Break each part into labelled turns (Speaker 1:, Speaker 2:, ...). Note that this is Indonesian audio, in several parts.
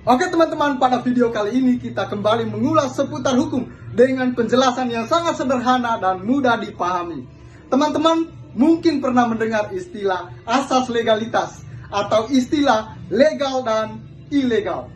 Speaker 1: Oke teman-teman, pada video kali ini kita kembali mengulas seputar hukum dengan penjelasan yang sangat sederhana dan mudah dipahami. Teman-teman mungkin pernah mendengar istilah asas legalitas atau istilah legal dan ilegal.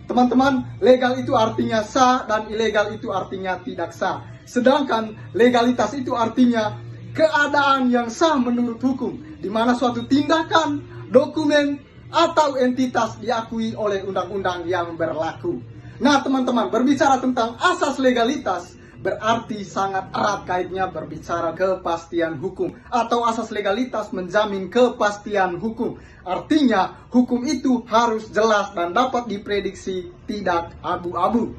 Speaker 1: Teman-teman, legal itu artinya sah dan ilegal itu artinya tidak sah. Sedangkan legalitas itu artinya keadaan yang sah menurut hukum, di mana suatu tindakan, dokumen, atau entitas diakui oleh undang-undang yang berlaku. Nah teman-teman, berbicara tentang asas legalitas berarti sangat erat kaitnya berbicara kepastian hukum, atau asas legalitas menjamin kepastian hukum. Artinya hukum itu harus jelas dan dapat diprediksi, tidak abu-abu.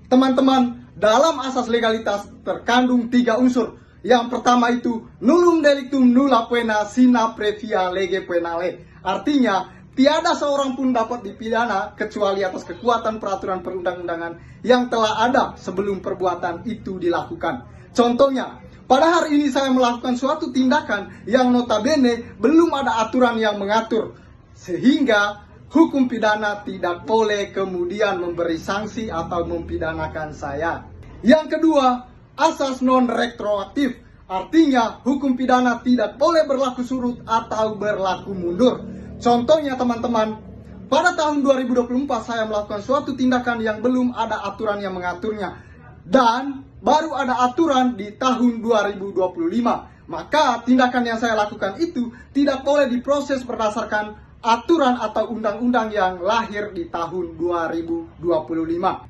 Speaker 1: Teman-teman, dalam asas legalitas terkandung 3 unsur. Yang pertama itu nullum delictum nulla poena sine previa lege poenale. Artinya tiada seorang pun dapat dipidana kecuali atas kekuatan peraturan perundang-undangan yang telah ada sebelum perbuatan itu dilakukan. Contohnya, pada hari ini saya melakukan suatu tindakan yang notabene belum ada aturan yang mengatur, sehingga hukum pidana tidak boleh kemudian memberi sanksi atau mempidanakan saya. Yang kedua, asas non-retroaktif. Artinya hukum pidana tidak boleh berlaku surut atau berlaku mundur. Contohnya teman-teman, pada tahun 2024 saya melakukan suatu tindakan yang belum ada aturan yang mengaturnya, dan baru ada aturan di tahun 2025. Maka tindakan yang saya lakukan itu tidak boleh diproses berdasarkan aturan atau undang-undang yang lahir di tahun 2025.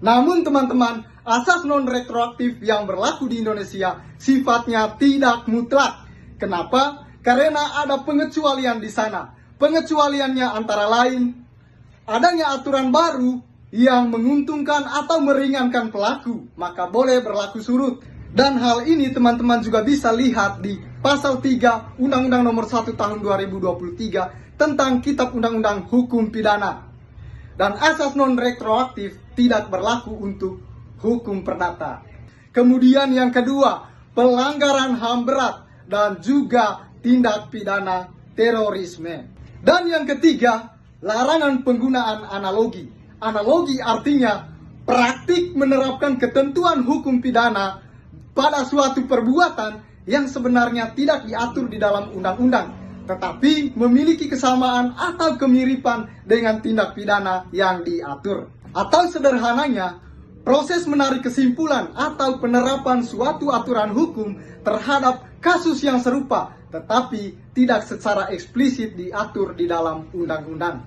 Speaker 1: Namun teman-teman, asas non-retroaktif yang berlaku di Indonesia sifatnya tidak mutlak. Kenapa? Karena ada pengecualian di sana. Pengecualiannya antara lain adanya aturan baru yang menguntungkan atau meringankan pelaku, maka boleh berlaku surut. Dan hal ini teman-teman juga bisa lihat di pasal 3 Undang-Undang Nomor 1 Tahun 2023 tentang Kitab Undang-Undang Hukum Pidana. Dan asas non-retroaktif tidak berlaku untuk hukum perdata. Kemudian yang kedua, pelanggaran HAM berat dan juga tindak pidana terorisme. Dan yang ketiga, larangan penggunaan analogi. Analogi artinya praktik menerapkan ketentuan hukum pidana pada suatu perbuatan yang sebenarnya tidak diatur di dalam undang-undang, tetapi memiliki kesamaan atau kemiripan dengan tindak pidana yang diatur. Atau sederhananya, proses menarik kesimpulan atau penerapan suatu aturan hukum terhadap kasus yang serupa, tetapi tidak secara eksplisit diatur di dalam undang-undang.